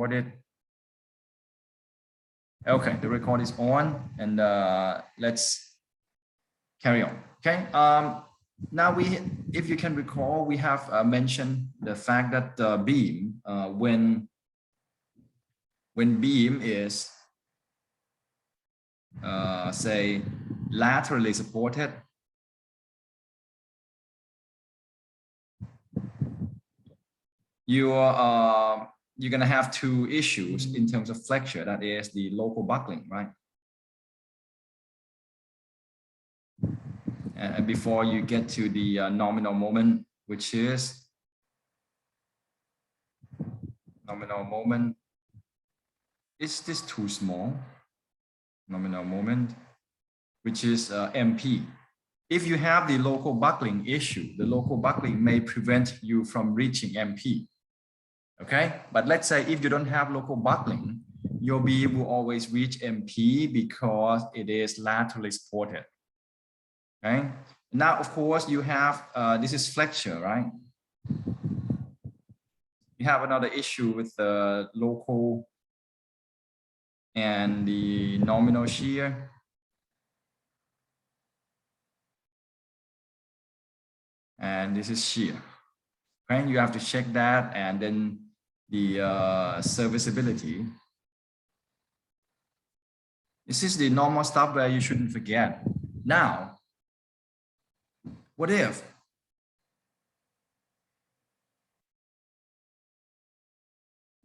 recorded? Okay, the record is on, and let's carry on. Okay. Now if you can recall, we have mentioned the fact that the beam, when beam is say laterally supported, you're going to have two issues in terms of flexure. That is the local buckling, right? And before you get to the nominal moment, which is nominal moment. Is this too small? Nominal moment, which is MP. If you have the local buckling issue, the local buckling may prevent you from reaching MP. Okay, but let's say if you don't have local buckling, your beam will always reach MP because it is laterally supported. Okay, now of course you have this is flexure, right? You have another issue with the local and the nominal shear. And this is shear. Okay, you have to check that, and then the serviceability. This is the normal stuff where you shouldn't forget. Now, what if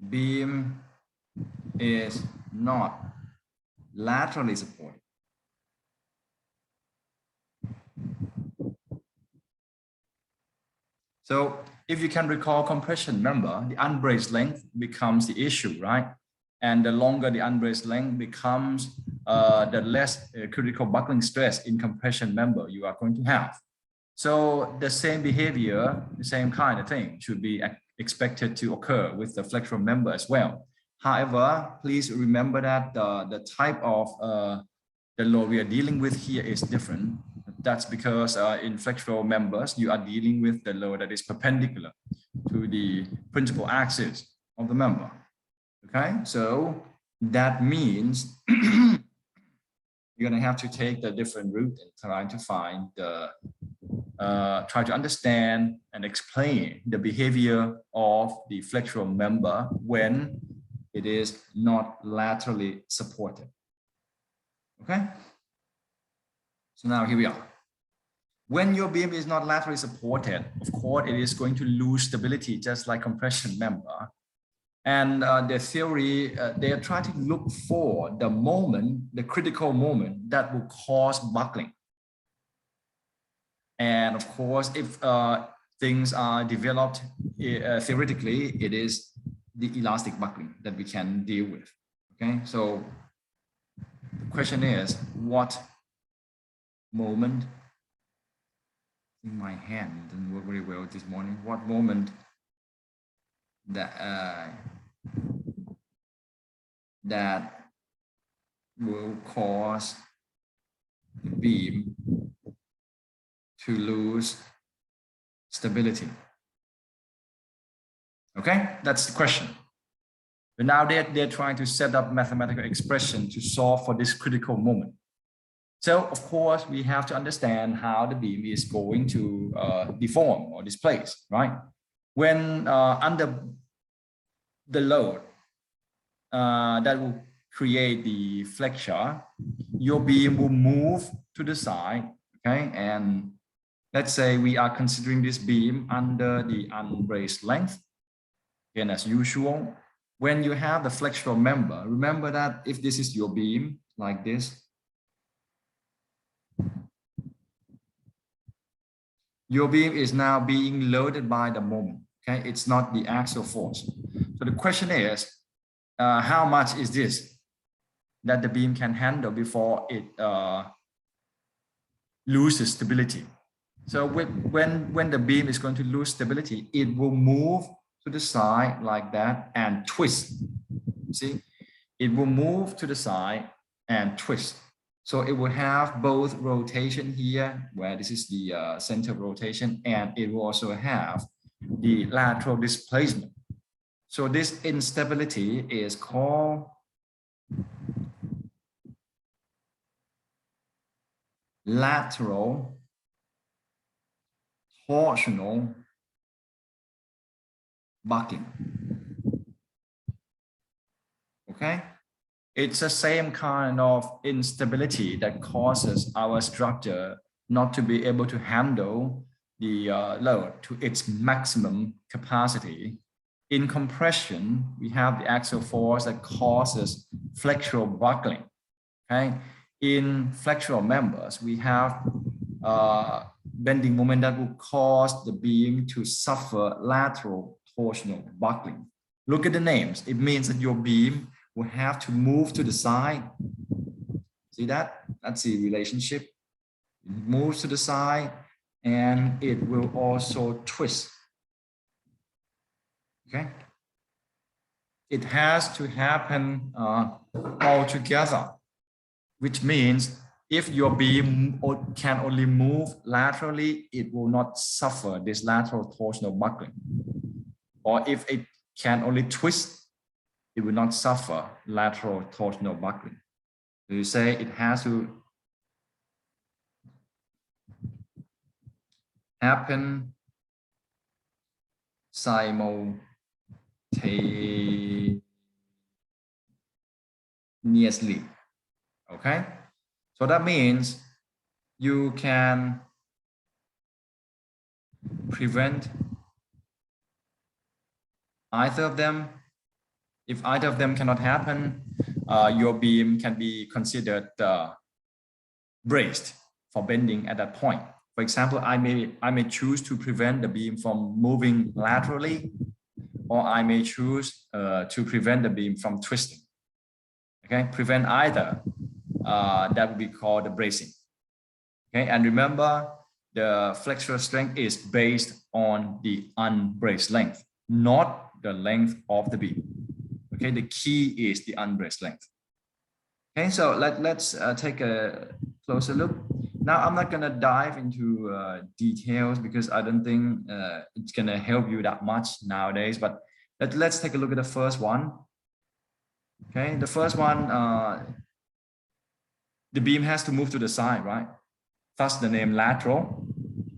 beam is not laterally supported? So if you can recall compression member, the unbraced length becomes the issue, right? And the longer the unbraced length becomes, the less critical buckling stress in compression member you are going to have. So the same behavior, the same kind of thing should be expected to occur with the flexural member as well. However, please remember that the type of the load we are dealing with here is different. That's because in flexural members, you are dealing with the load that is perpendicular to the principal axis of the member. Okay, so that means you're going to have to take the different route and try to find the, try to understand and explain the behavior of the flexural member when it is not laterally supported. Okay, so now here we are. When your beam is not laterally supported, of course, it is going to lose stability just like compression member. And the theory, they are trying to look for the moment, the critical moment that will cause buckling. And of course, if things are developed theoretically, it is the elastic buckling that we can deal with. Okay, so the question is, what moment? In my hand didn't work very well this morning. What moment that that will cause the beam to lose stability? Okay, that's the question. But now they're trying to set up mathematical expression to solve for this critical moment. So of course, we have to understand how the beam is going to deform or displace, right? When under the load that will create the flexure, your beam will move to the side, okay? And let's say we are considering this beam under the unbraced length. Again, as usual, when you have the flexural member, remember that if this is your beam like this, your beam is now being loaded by the moment. Okay, it's not the axial force. So the question is, how much is this that the beam can handle before it loses stability? So when the beam is going to lose stability, it will move to the side like that and twist. See, it will move to the side and twist. So it will have both rotation here, where this is the center of rotation, and it will also have the lateral displacement. So this instability is called lateral torsional buckling. Okay, it's the same kind of instability that causes our structure not to be able to handle the load to its maximum capacity. In compression, we have the axial force that causes flexural buckling. Okay, in flexural members, we have bending moment that will cause the beam to suffer lateral torsional buckling. Look at the names. It means that your beam will have to move to the side. See that? That's the relationship. It moves to the side and it will also twist. Okay. It has to happen all together, which means if your beam can only move laterally, it will not suffer this lateral torsional buckling. Or if it can only twist, it will not suffer lateral torsional buckling. So you say it has to happen simultaneously. Okay, so that means you can prevent either of them. If either of them cannot happen, your beam can be considered braced for bending at that point. For example, I may choose to prevent the beam from moving laterally, or I may choose to prevent the beam from twisting. Okay, prevent either. That would be called the bracing. Okay, and remember, the flexural strength is based on the unbraced length, not the length of the beam. Okay, the key is the unbraced length. Okay, so let's take a closer look. Now, I'm not going to dive into details because I don't think it's going to help you that much nowadays, but let's take a look at the first one. Okay, the first one, the beam has to move to the side, right? Thus the name lateral.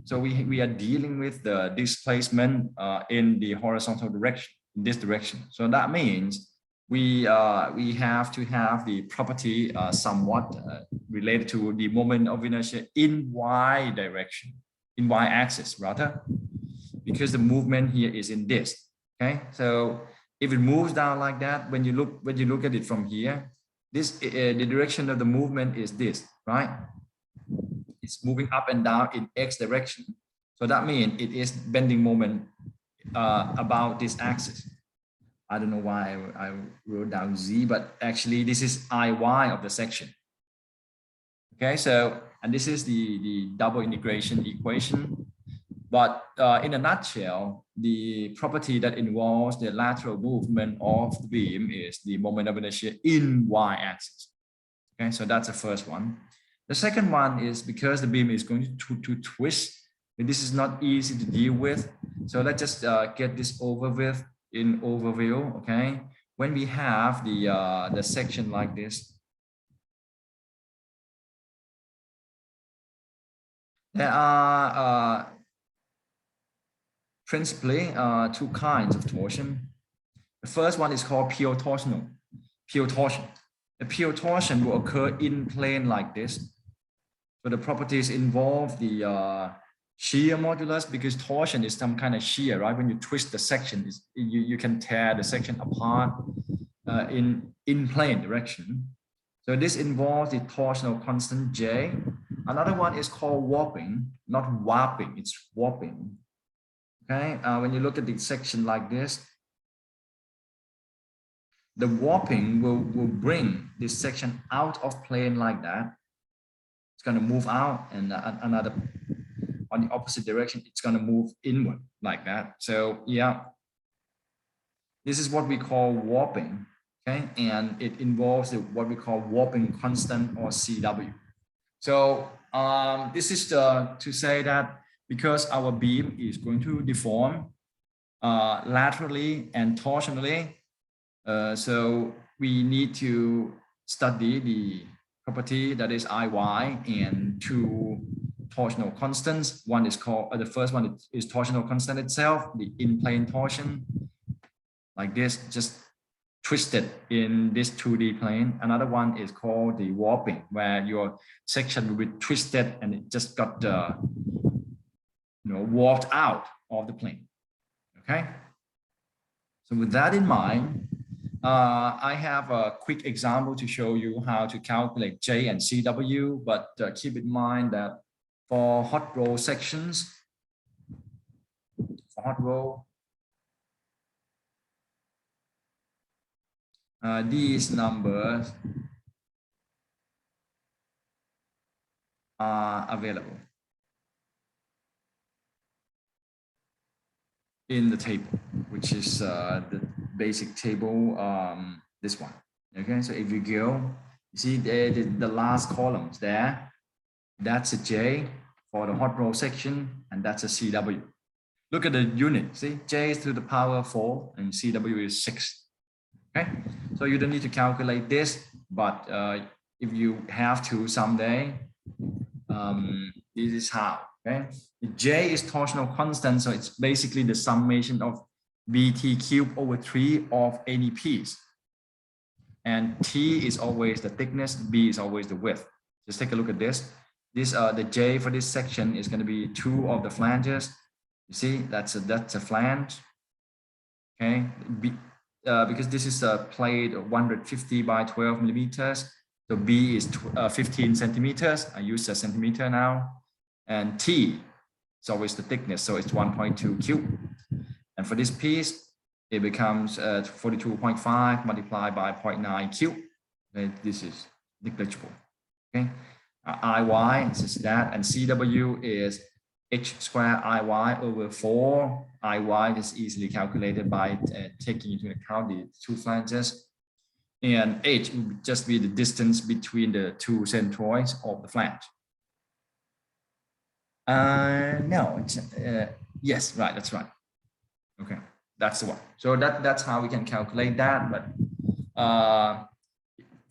So we are dealing with the displacement in the horizontal direction, in this direction. So that means we have to have the property somewhat related to the moment of inertia in y direction, in y axis rather, because the movement here is in this. Okay, so if it moves down like that, when you look at it from here, this the direction of the movement is this, right? It's moving up and down in x direction. So that means it is bending moment about this axis. I don't know why I wrote down z, but actually this is Iy of the section. Okay, so, and this is the double integration equation. But in a nutshell, the property that involves the lateral movement of the beam is the moment of inertia in y-axis. Okay, so that's the first one. The second one is because the beam is going to twist. This is not easy to deal with. So let's just get this over with in overview. Okay, when we have the section like this, there are principally two kinds of torsion. The first one is called pure torsional. Pure torsion. The pure torsion will occur in plane like this. So the properties involve the shear modulus, because torsion is some kind of shear, right? When you twist the section, you can tear the section apart in plane direction. So this involves the torsional constant J. Another one is called warping, not warping, it's warping. Okay, when you look at the section like this, the warping will bring this section out of plane like that. It's going to move out, and another on the opposite direction, it's going to move inward like that. So yeah, this is what we call warping. Okay, and it involves what we call warping constant, or CW. So this is to say that because our beam is going to deform, laterally and torsionally. So we need to study the property that is Iy and two torsional constants. One is called, the first one is torsional constant itself, the in-plane torsion, like this, just twisted in this 2D plane. Another one is called the warping, where your section will be twisted and it just got warped out of the plane. Okay. So with that in mind, I have a quick example to show you how to calculate J and CW, but keep in mind that for hot roll sections, these numbers are available in the table, which is the basic table, this one. Okay, so if you go, you see the last columns there, that's a J for the hot roll section, and that's a CW. Look at the unit, see, J is to the power 4 and CW is 6. Okay, so you don't need to calculate this, but if you have to someday, this is how. Okay, J is torsional constant, so it's basically the summation of BT cubed over 3 of any piece. And T is always the thickness, B is always the width. Just take a look at this. This the J for this section is going to be 2 of the flanges. You see, that's a flange. Okay, because this is a plate 150 by 12 millimeters. So B is 15 centimeters. I use a centimeter now. And T is always the thickness, so it's 1.2 cube. And for this piece, it becomes 42.5 multiplied by 0.9 cube. Okay, this is negligible. Okay, Iy is that, and CW is h squared Iy over 4. Iy is easily calculated by taking into account the two flanges. And h would just be the distance between the two centroids of the flange. No, it's, yes, right, that's right. Okay, that's the one. So that's how we can calculate that, but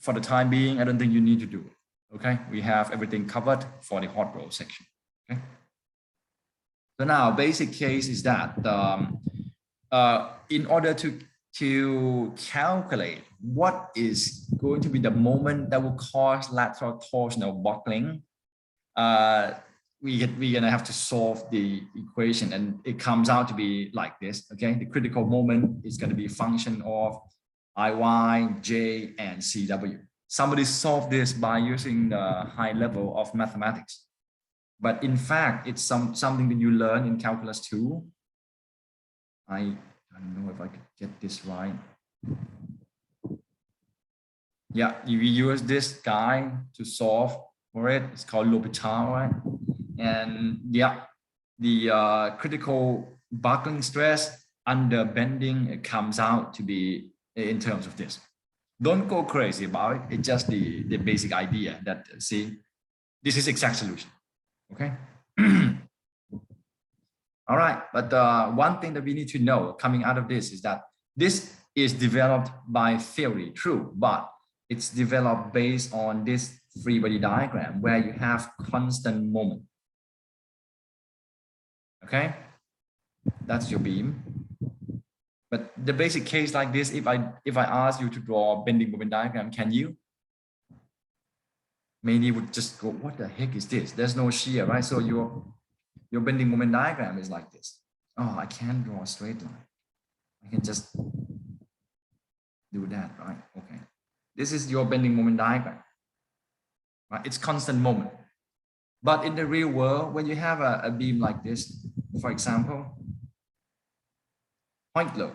for the time being, I don't think you need to do it. Okay, we have everything covered for the hot roll section. Okay. So now, basic case is that in order to calculate what is going to be the moment that will cause lateral torsional buckling, we're gonna have to solve the equation, and it comes out to be like this. Okay, the critical moment is going to be a function of Iy, J, and CW. Somebody solved this by using the high level of mathematics, but in fact, it's something that you learn in calculus 2. I don't know if I could get this right. Yeah, you use this guy to solve for it. It's called L'Hopital, right? And yeah, the critical buckling stress under bending comes out to be in terms of this. Don't go crazy about it. It's just the basic idea that, see, this is exact solution. Okay. All right. But one thing that we need to know coming out of this is that this is developed by theory, true, but it's developed based on this free body diagram where you have constant moment. Okay, that's your beam. But the basic case like this, if I ask you to draw a bending moment diagram, can you? Many would just go, what the heck is this? There's no shear, right? So your bending moment diagram is like this. Oh, I can't draw a straight line. I can just do that, right? Okay. This is your bending moment diagram. Right? It's constant moment. But in the real world, when you have a beam like this, for example, point load,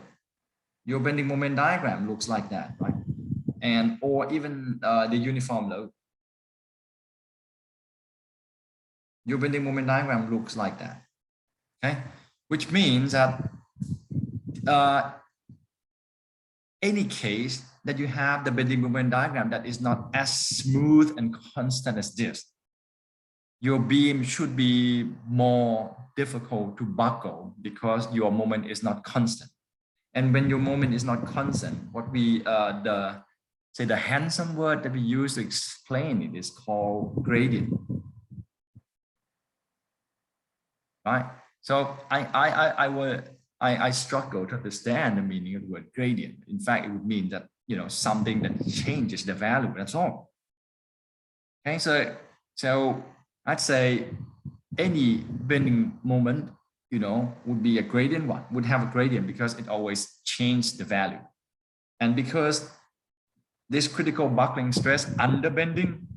your bending moment diagram looks like that, right? And or even the uniform load, your bending moment diagram looks like that. Okay, which means that any case that you have the bending moment diagram that is not as smooth and constant as this, your beam should be more difficult to buckle because your moment is not constant. And when your moment is not constant, what we the handsome word that we use to explain it is called gradient. Right? So I struggle to understand the meaning of the word gradient. In fact, it would mean that, you know, something that changes the value, that's all. Okay, so I'd say any bending moment, you know, would be a gradient one, would have a gradient because it always changes the value. And because this critical buckling stress under bending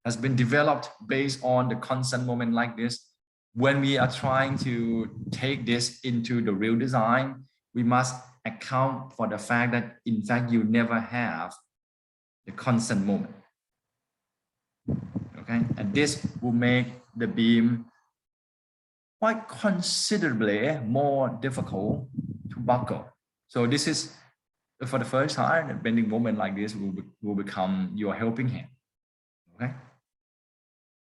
has been developed based on the constant moment like this, when we are trying to take this into the real design, we must account for the fact that, in fact, you never have the constant moment. Okay, and this will make the beam quite considerably more difficult to buckle. So this is, for the first time, a bending moment like this will become your helping hand. Okay,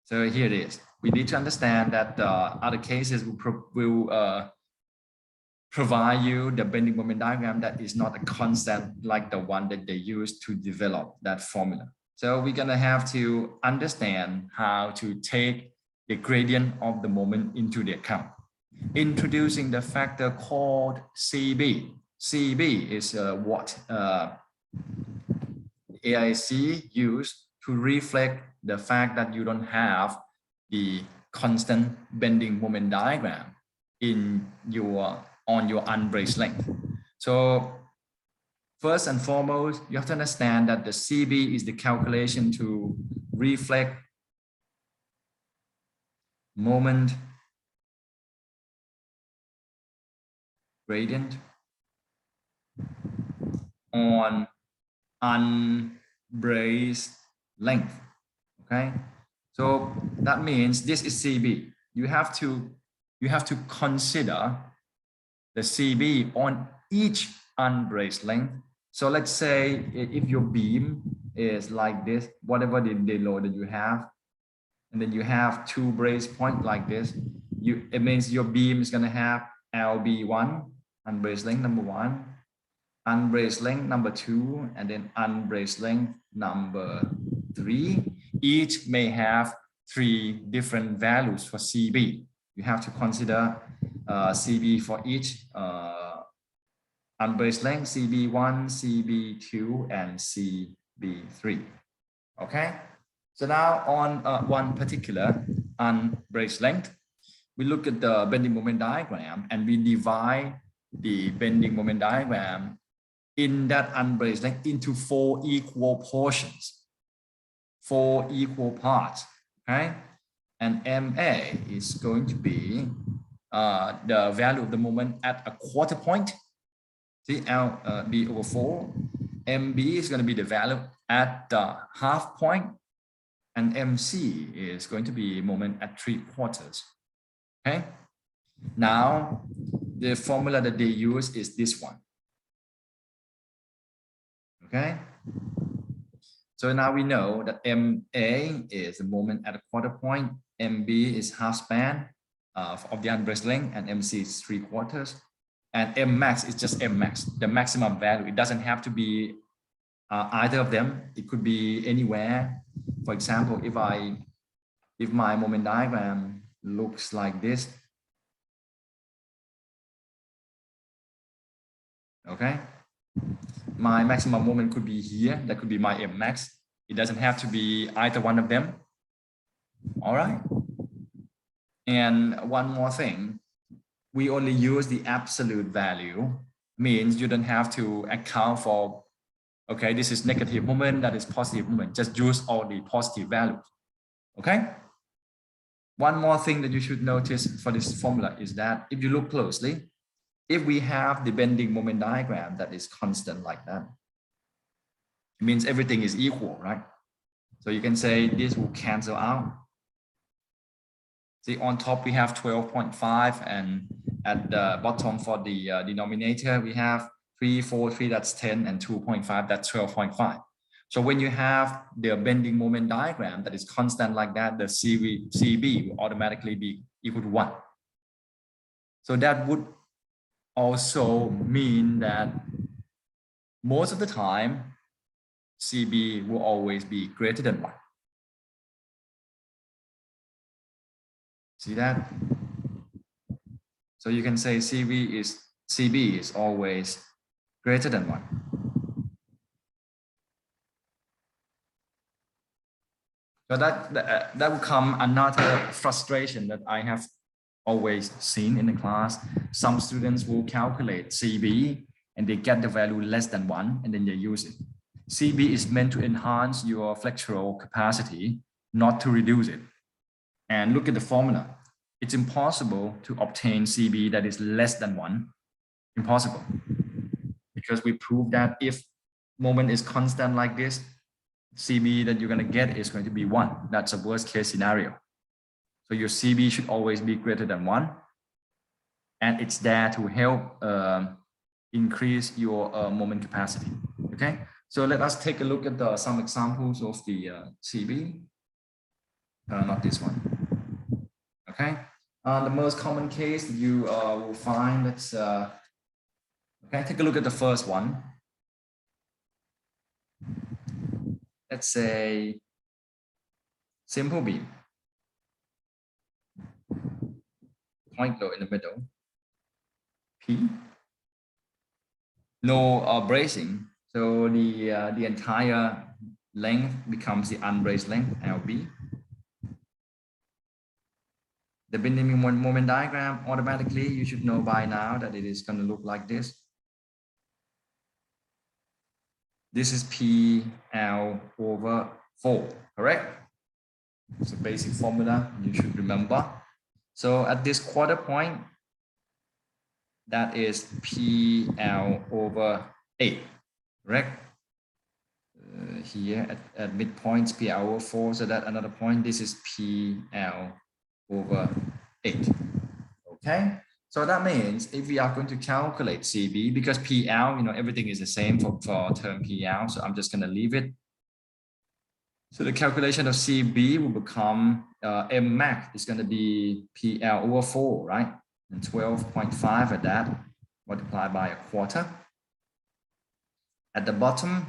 so here it is. We need to understand that other cases will provide you the bending moment diagram that is not a constant like the one that they use to develop that formula. So we're gonna have to understand how to take the gradient of the moment into the account. Introducing the factor called CB. CB is what AIC used to reflect the fact that you don't have the constant bending moment diagram in your on your unbraced length. So first and foremost, you have to understand that the CB is the calculation to reflect moment gradient on unbraced length. Okay, so that means this is CB. You have to consider the CB on each unbraced length. So let's say if your beam is like this, whatever the load that you have, and then you have two brace points like this, it means your beam is going to have LB1, unbraced length number 1, unbraced length number 2, and then unbraced length number 3. Each may have 3 different values for CB. You have to consider CB for each unbraced length, CB1, CB2, and CB3. Okay, so now on one particular unbraced length, we look at the bending moment diagram and we divide the bending moment diagram in that unbraced length into 4 equal portions, 4 equal parts. Okay, and MA is going to be the value of the moment at a quarter point. See, LB over 4. MB is going to be the value at the half point, and MC is going to be moment at 3/4. Okay. Now, the formula that they use is this one. Okay. So now we know that MA is the moment at a quarter point, MB is half span of the unbraced length, and MC is 3/4. And M max is just M max, the maximum value. It doesn't have to be either of them. It could be anywhere. For example, if my moment diagram looks like this, okay, my maximum moment could be here. That could be my M max. It doesn't have to be either one of them. All right. And one more thing, we only use the absolute value, means you don't have to account for, okay, this is negative moment, that is positive moment. Just use all the positive values. Okay. One more thing that you should notice for this formula is that if you look closely, if we have the bending moment diagram that is constant like that, it means everything is equal, right? So you can say this will cancel out. See, on top we have 12.5, and at the bottom for the denominator we have 3, 4, 3, that's 10, and 2.5, that's 12.5. So when you have the bending moment diagram that is constant like that, the CB will automatically be equal to 1. So that would also mean that most of the time, CB will always be greater than 1. See that? So you can say CB is always greater than 1. So that will come another frustration that I have always seen in the class. Some students will calculate CB and they get the value less than 1 and then they use it. CB is meant to enhance your flexural capacity, not to reduce it. And look at the formula. It's impossible to obtain CB that is less than 1. Impossible. Because we proved that if moment is constant like this, CB that you're going to get is going to be 1. That's a worst case scenario. So your CB should always be greater than 1. And it's there to help increase your moment capacity. Okay. So let us take a look at some examples of the CB. Not this one. Okay. The most common case you will find, let's okay, take a look at the first one. Let's say simple beam. Point load in the middle. P. No bracing. So the entire length becomes the unbraced length, LB. The bending moment diagram, automatically, you should know by now that it is going to look like this. This is PL over 4, correct? It's a basic formula you should remember. So at this quarter point, that is PL over 8, correct? Here at midpoints, PL over 4, so that another point, this is PL over 8. Okay, so that means if we are going to calculate CB, because PL, everything is the same for term PL, so I'm just going to leave it. So the calculation of CB will become M max is going to be PL over 4, right? And 12.5 at that, multiplied by a quarter. At the bottom,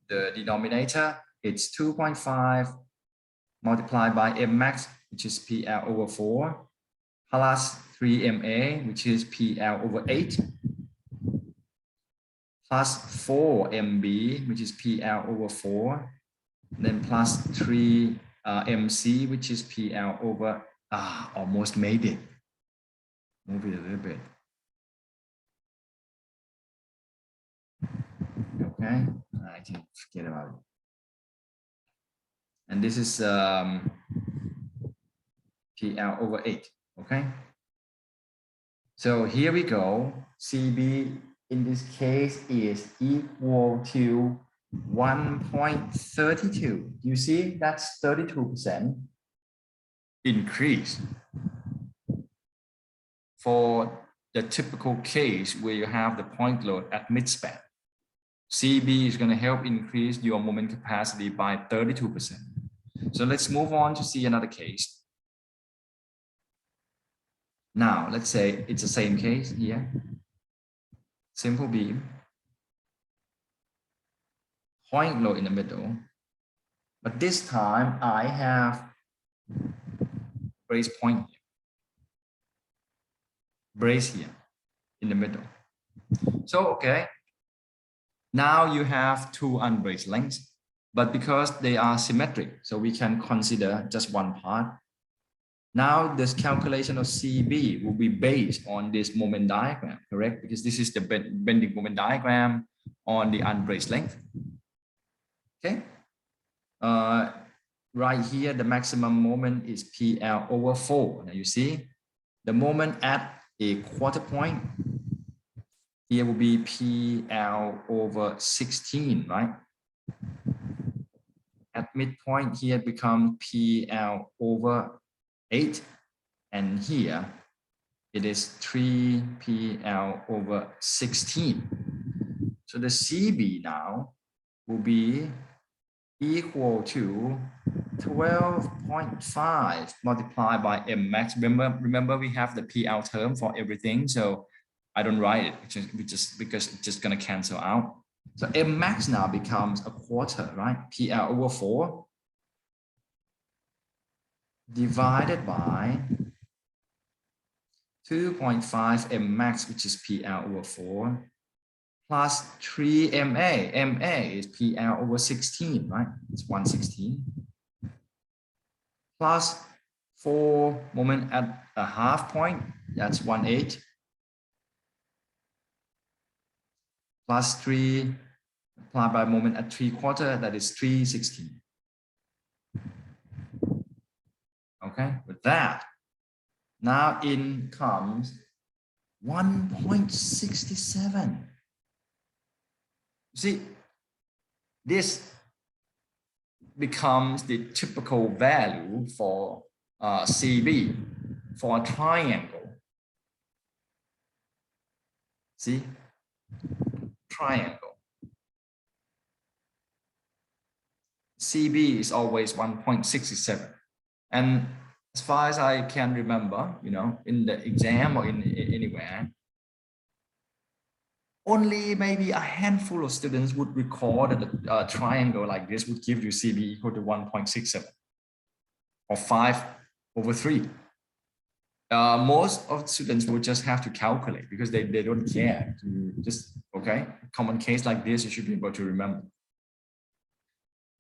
the denominator, it's 2.5 multiplied by M max, which is PL over 4, plus 3MA, which is PL over 8, plus 4MB, which is PL over 4, then plus 3MC, which is PL over, almost made it. Move it a little bit. Okay, I can forget about it. And this is PL over 8, okay? So here we go. CB in this case is equal to 1.32. You see, that's 32% increase. For the typical case where you have the point load at midspan, CB is going to help increase your moment capacity by 32%. So let's move on to see another case. Now, let's say it's the same case here. Simple beam. Point load in the middle. But this time I have brace point here. Brace here in the middle. So, okay. Now you have two unbraced lengths, but because they are symmetric, so we can consider just one part. Now this calculation of CB will be based on this moment diagram, correct? Because this is the bending moment diagram on the unbraced length. Okay. Right here, the maximum moment is PL over 4. Now you see the moment at a quarter point here will be PL over 16, right? At midpoint here it becomes PL over 8, and here it is 3 PL over 16. So the CB now will be equal to 12.5 multiplied by M max. Remember we have the PL term for everything, so I don't write it because it's just gonna cancel out. So M max now becomes a quarter, right? PL over 4 divided by 2.5 M max, which is PL over 4, plus 3 MA. MA is PL over 16, right? It's 116. Plus 4 moment at a half point, that's 1/8. Plus 3 applied by moment at 3/4, that is 3/16. Okay, with that, now in comes 1.67. See, this becomes the typical value for CB for a triangle. See, triangle. CB is always 1.67. And as far as I can remember, you know, in the exam or in anywhere, only maybe a handful of students would record that a triangle like this would give you CB equal to 1.67 or 5/3. Most of the students will just have to calculate because they don't care. Just, okay, common case like this, you should be able to remember.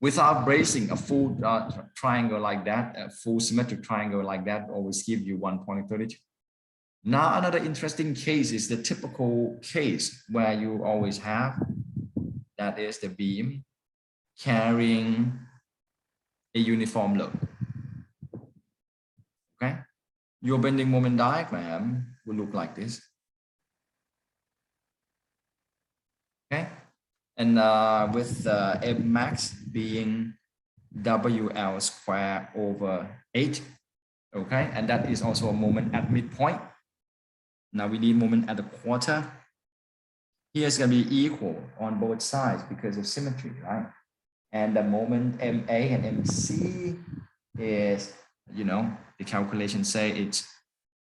Without bracing, a full triangle like that, a full symmetric triangle like that always give you 1.32. Now, another interesting case is the typical case where you always have, that is the beam carrying a uniform load. Okay, your bending moment diagram will look like this. Okay, and with M max being WL squared over 8. Okay, and that is also a moment at midpoint. Now we need moment at a quarter. Here is going to be equal on both sides because of symmetry, right? And the moment MA and MC is, you know, the calculation say it's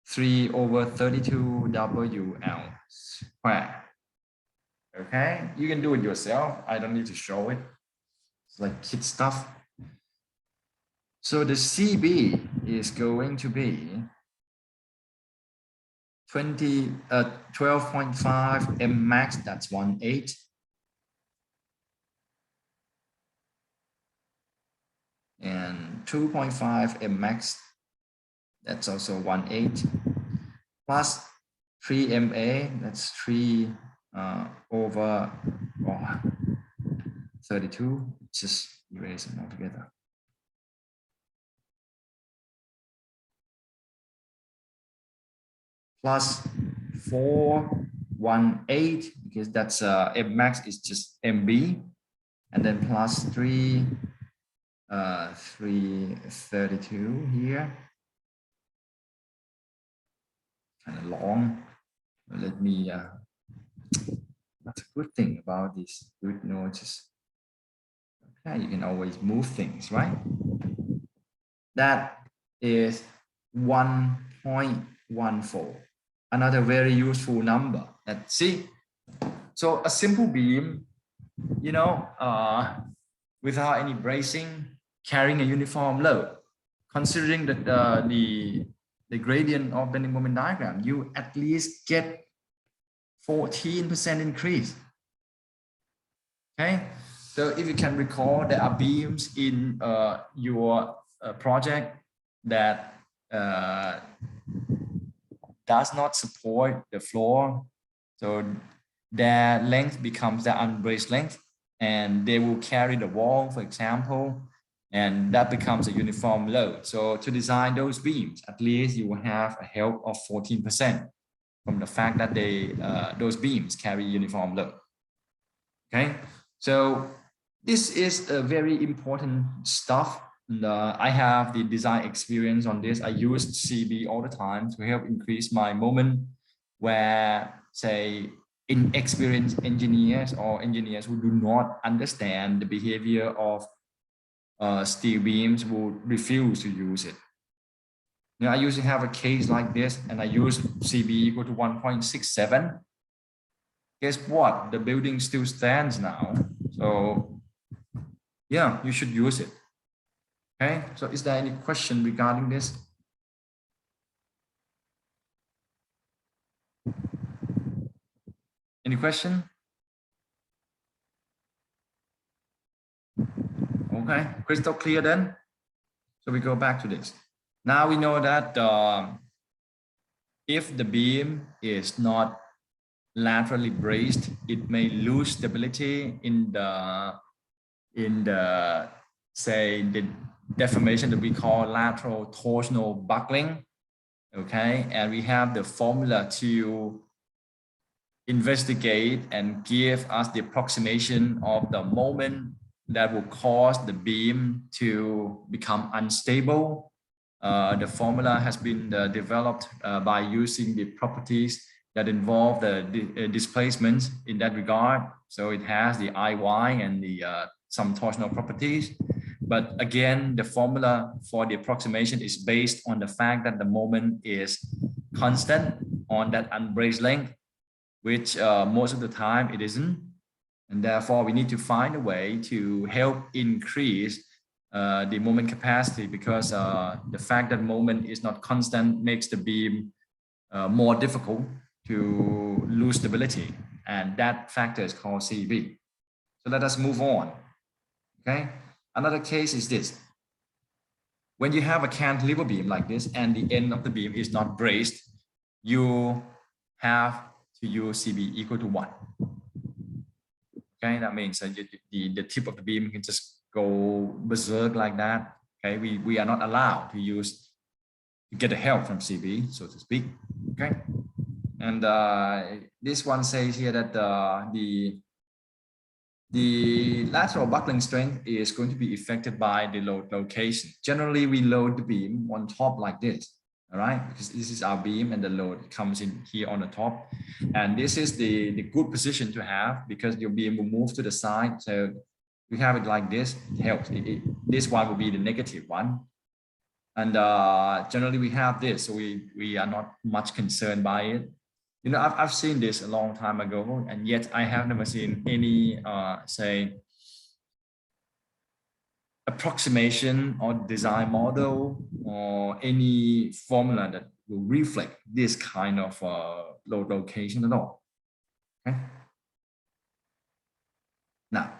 3/32 WL squared. Okay, you can do it yourself. I don't need to show it. It's like kid stuff. So the CB is going to be 12.5 M max, that's 1/8. And 2.5 M max, that's also 1/8. Plus 3 MA, that's 3/32. Just erase them all together. Plus 418, because that's M max is just MB, and then plus 332 here. Kind of long. Let me. That's a good thing about this good notes. Okay, you can always move things, right? That is 1.14. Another very useful number. Let's see. So a simple beam, you know, without any bracing, carrying a uniform load, considering that the gradient of bending moment diagram, you at least get 14% increase. Okay, so if you can recall, there are beams in your project that does not support the floor, so their length becomes the unbraced length, and they will carry the wall, for example, and that becomes a uniform load. So to design those beams, at least you will have a help of 14% from the fact that those beams carry uniform load. Okay, so this is a very important stuff. And, I have the design experience on this. I use CB all the time to help increase my moment where, say, inexperienced engineers or engineers who do not understand the behavior of steel beams would refuse to use it. Now, I usually have a case like this, and I use CVE equal to 1.67. Guess what? The building still stands now. So, yeah, you should use it. Okay, so is there any question regarding this? Any question? Okay, crystal clear then? So we go back to this. Now we know that if the beam is not laterally braced, it may lose stability in the say the deformation that we call lateral torsional buckling. Okay, and we have the formula to investigate and give us the approximation of the moment that will cause the beam to become unstable. The formula has been developed by using the properties that involve the displacement in that regard. So it has the IY and the some torsional properties. But again, the formula for the approximation is based on the fact that the moment is constant on that unbraced length, which most of the time it isn't. And therefore, we need to find a way to help increase the moment capacity, because the fact that moment is not constant makes the beam more difficult to lose stability. And that factor is called CV. So let us move on. Okay. Another case is this. When you have a cantilever beam like this and the end of the beam is not braced, you have to use CV equal to 1. Okay, that means that the tip of the beam can just go berserk like that. Okay, we are not allowed to use to get the help from CV, so to speak. Okay, and this one says here that the lateral buckling strength is going to be affected by the load location. Generally, we load the beam on top like this. All right, because this is our beam and the load comes in here on the top. And this is the good position to have, because your beam will move to the side. So we have it like this, it helps. This one will be the negative one. And generally we have this, so we are not much concerned by it. You know, I've seen this a long time ago, and yet I have never seen any, say, approximation or design model or any formula that will reflect this kind of load location at all. Okay. Now,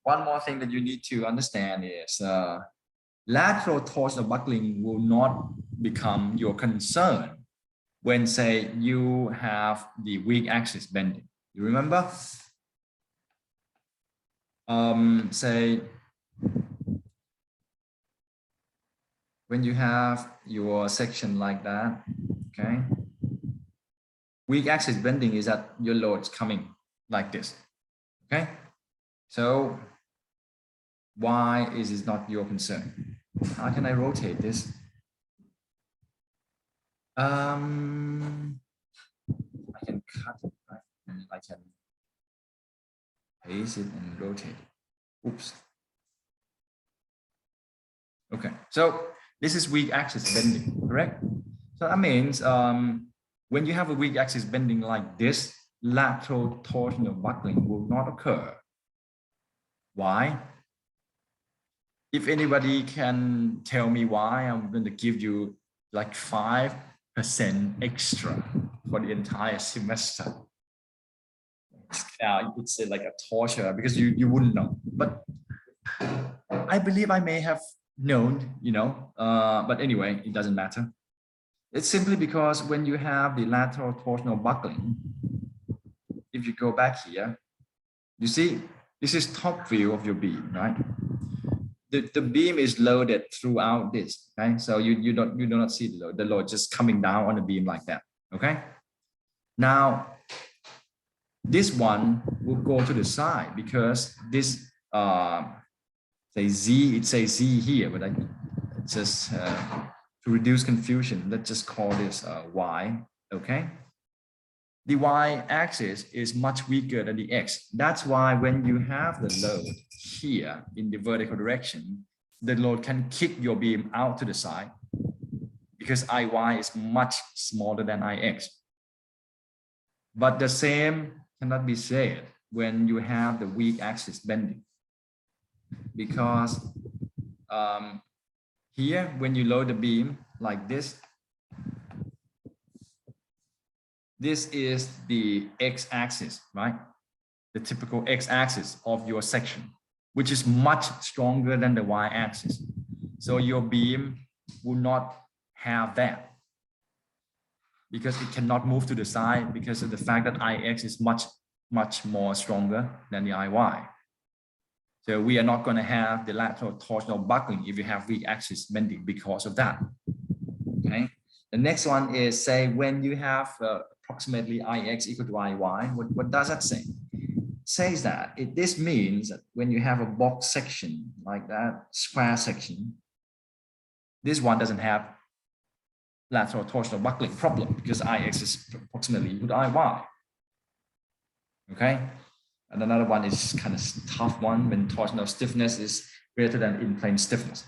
one more thing that you need to understand is lateral torsional buckling will not become your concern when, say, you have the weak axis bending. You remember? Say, when you have your section like that, okay, weak axis bending is that your load's coming like this, okay? So why is it not your concern? How can I rotate this? I can cut it, right? And I can paste it and rotate it. Oops. Okay, so this is weak axis bending, correct? So that means when you have a weak axis bending like this, lateral torsional buckling will not occur. Why? If anybody can tell me why, I'm going to give you like 5% extra for the entire semester. It's like a torture, because you wouldn't know. But I believe I may have known, you know, but anyway, it doesn't matter. It's simply because when you have the lateral torsional buckling, if you go back here, you see, this is top view of your beam, right? The beam is loaded throughout this, okay? So you do not see the load just coming down on the beam like that, okay? Now, this one will go to the side because this, say Z, it says Z here, but I just, to reduce confusion, let's just call this Y, okay? the y-axis is much weaker than the x. That's why when you have the load here in the vertical direction, the load can kick your beam out to the side because Iy is much smaller than Ix. But the same cannot be said when you have the weak axis bending, because here when you load the beam like this, this is the x-axis, right? The typical x-axis of your section, which is much stronger than the y-axis. So your beam will not have that because it cannot move to the side because of the fact that Ix is much more stronger than the Iy. So we are not going to have the lateral torsional buckling if you have weak axis bending because of that. Okay. The next one is, say, when you have approximately Ix equal to Iy, what does that say? Says that this means that when you have a box section like that, square section, this one doesn't have lateral torsional buckling problem because Ix is approximately equal to Iy. Okay. And another one is kind of tough one when torsional stiffness is greater than in-plane stiffness.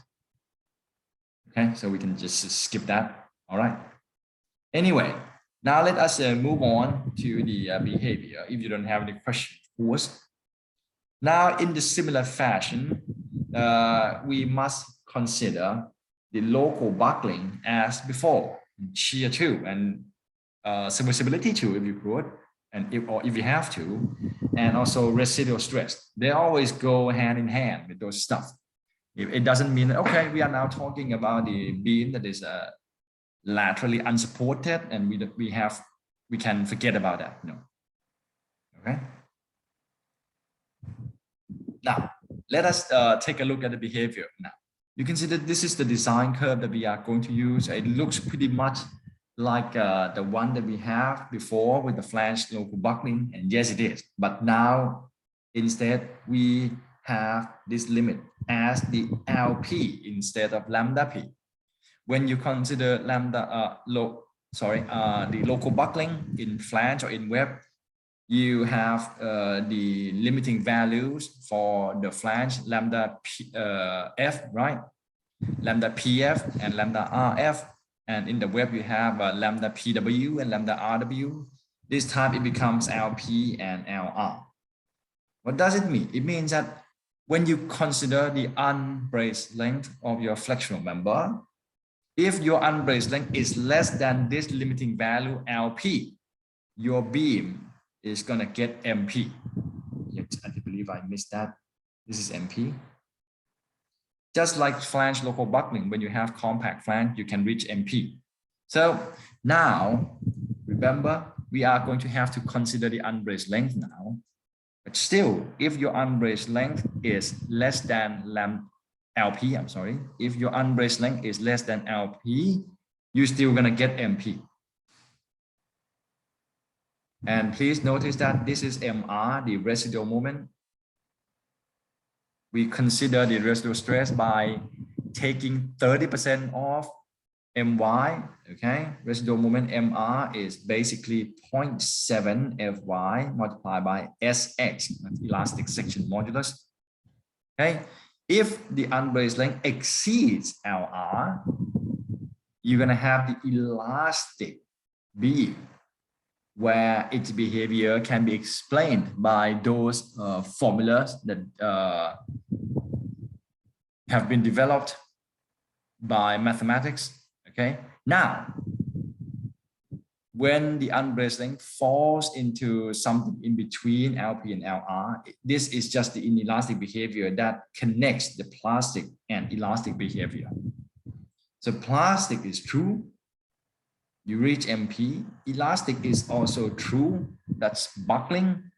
Okay, so we can just skip that. All right. Anyway, now let us move on to the behavior. If you don't have any questions, of course. Now, in the similar fashion, we must consider the local buckling as before, shear 2 and submersibility 2, if you could, and if you have to, and also residual stress. They always go hand in hand with those stuff. It doesn't mean, okay, we are now talking about the beam that is laterally unsupported and we can forget about that. No. Okay. Now, let us take a look at the behavior now. You can see that this is the design curve that we are going to use. It looks pretty much like the one that we have before with the flange local buckling, and yes, it is. But now, instead, we have this limit as the LP instead of lambda P. When you consider the local buckling in flange or in web, you have the limiting values for the flange lambda P, F, right? Lambda PF and lambda RF. And in the web, you have lambda PW and lambda RW. This time it becomes LP and LR. What does it mean? It means that when you consider the unbraced length of your flexural member, if your unbraced length is less than this limiting value LP, your beam is going to get MP. Yet, I believe I missed that. This is MP. Just like flange local buckling, when you have compact flange, you can reach MP. So now, remember, we are going to have to consider the unbraced length now. But still, if your unbraced length is less than LP, if your unbraced length is less than LP, you're still going to get MP. And please notice that this is MR, the residual moment. We consider the residual stress by taking 30% off My, okay? Residual moment MR is basically 0.7 Fy multiplied by Sx, elastic section modulus, okay? If the unbraced length exceeds Lr, you're gonna have the elastic beam where its behavior can be explained by those formulas that have been developed by mathematics. Okay. Now, when the unbraced length falls into something in between LP and LR, this is just the inelastic behavior that connects the plastic and elastic behavior. So plastic is true. You reach MP. Elastic is also true. That's buckling.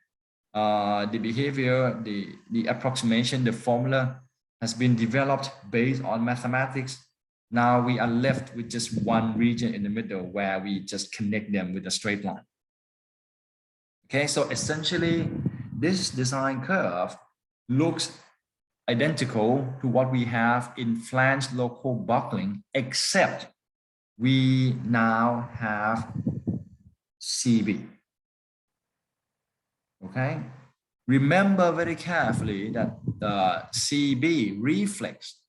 The behavior, the approximation, the formula has been developed based on mathematics. Now we are left with just one region in the middle where we just connect them with a straight line. Okay, so essentially this design curve looks identical to what we have in flange local buckling, except we now have CV. Okay. Remember very carefully that the CB reflects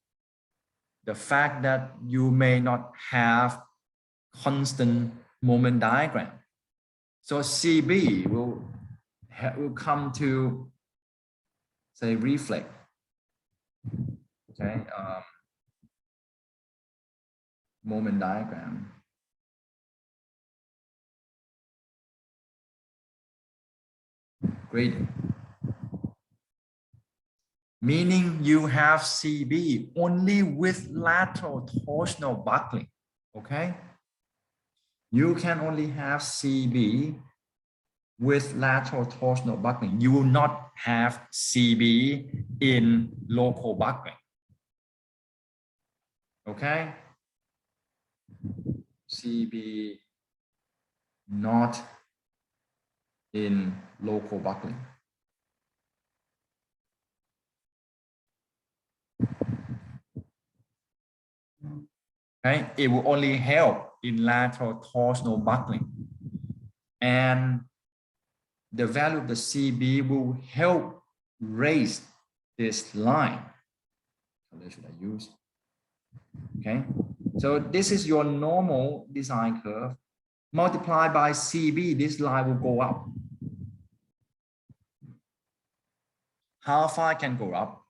the fact that you may not have constant moment diagram. So CB will come to say reflect. Okay. Moment diagram. Gradient. Meaning you have CB only with lateral torsional buckling. Okay. You can only have CB with lateral torsional buckling. You will not have CB in local buckling. Okay. CB not in local buckling. Okay. It will only help in lateral torsional buckling. And the value of the CB will help raise this line. What should I use? Okay. So this is your normal design curve. Multiplied by CB, this line will go up. How far can go up?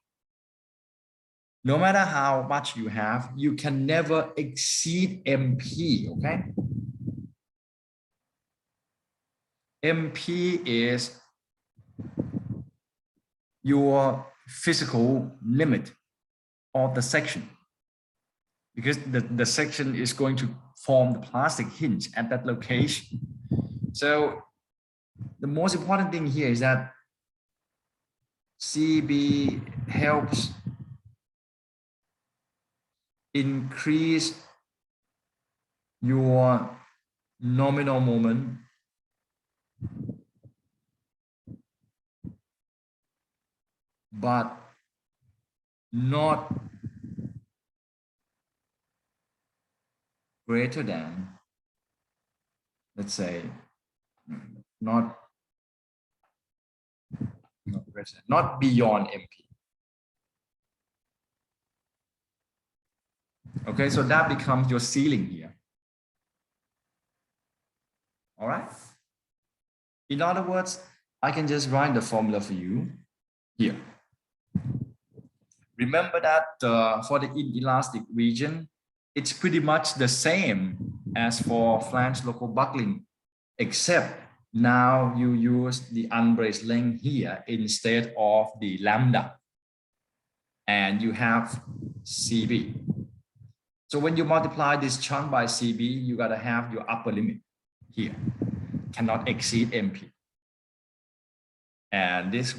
No matter how much you have, you can never exceed MP, okay? MP is your physical limit of the section, because the section is going to form the plastic hinge at that location. So the most important thing here is that CB helps increase your nominal moment but not greater than, let's say, not beyond MP. Okay, so that becomes your ceiling here. All right. In other words, I can just write the formula for you here. Remember that for the inelastic region, it's pretty much the same as for flange local buckling, except now you use the unbraced length here instead of the lambda, and you have CB. So when you multiply this chunk by CB, you gotta have your upper limit here, cannot exceed MP. And this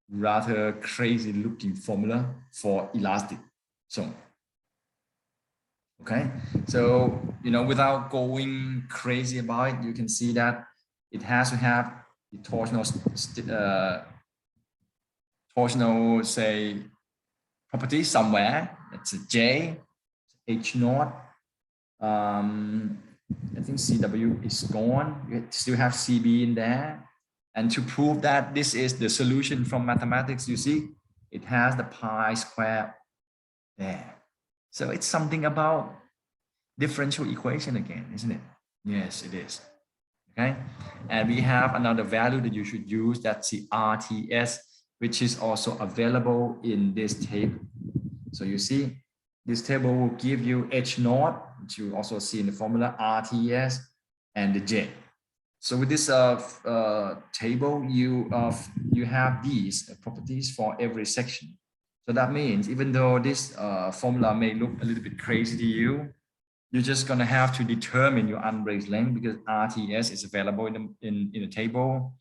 rather crazy looking formula for elastic zone. Okay, so without going crazy about it, you can see that it has to have the torsional say property somewhere. That's a J, H naught. I think CW is gone. You still have CB in there. And to prove that this is the solution from mathematics, you see, it has the pi square there. So it's something about differential equation again, isn't it? Yes, it is. Okay. And we have another value that you should use. That's the RTS, which is also available in this table. So you see, this table will give you H naught, which you also see in the formula, RTS, and the J. So with this table, you have these properties for every section. So that means even though this formula may look a little bit crazy to you, you're just going to have to determine your unbraced length, because RTS is available in the table.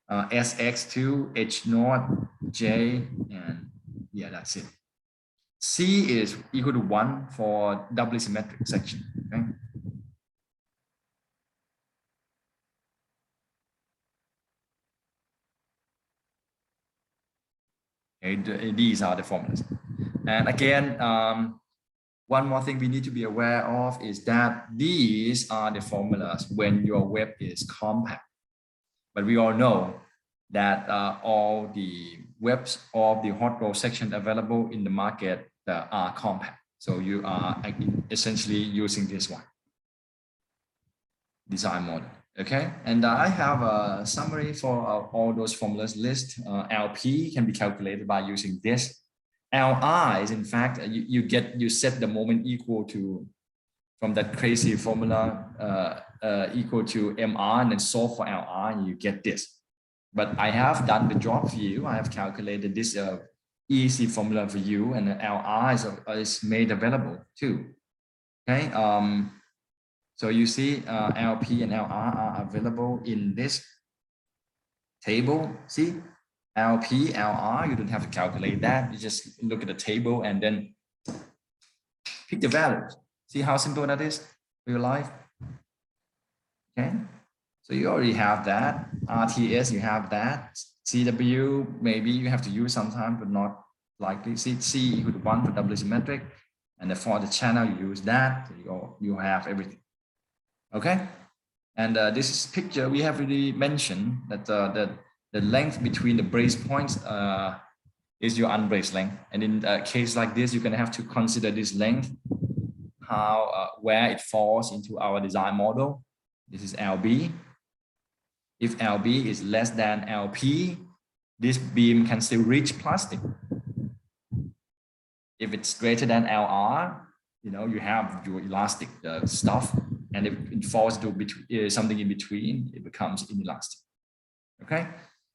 SX2, H naught, J, and yeah, that's it. C is equal to 1 for doubly symmetric section. Okay. Okay, these are the formulas. And again, one more thing we need to be aware of is that these are the formulas when your web is compact. But we all know that all the webs of the hot roll section available in the market are compact. So you are essentially using this one design model. Okay, and I have a summary for all those formulas list. LP can be calculated by using this. LI is in fact you set the moment equal to from that crazy formula equal to MR, and then solve for LR, and you get this. But I have done the job for you. I have calculated this easy formula for you, and the LR is made available too. Okay. So you see LP and LR are available in this table. See, LP, LR, you don't have to calculate that. You just look at the table and then pick the values. See how simple that is for your life? Okay, so you already have that. RTS, you have that. CW, maybe you have to use sometime, but not likely. C equal to 1 for doubly symmetric. And for the channel, you use that. So you have everything. Okay, and this is picture we have already mentioned that the length between the brace points is your unbraced length, and in a case like this, you're going to have to consider this length, how where it falls into our design model. This is LB. If LB is less than LP, this beam can still reach plastic. If it's greater than LR, you have your elastic stuff. And if it falls to something in between, it becomes inelastic. Okay,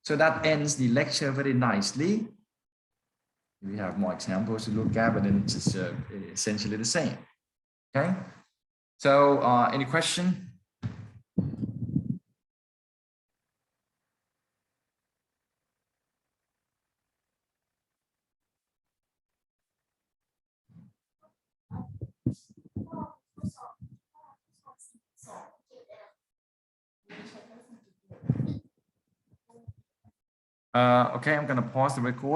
so that ends the lecture very nicely. We have more examples to look at, but then it's essentially the same. Okay, so any question? Okay, I'm going to pause the record.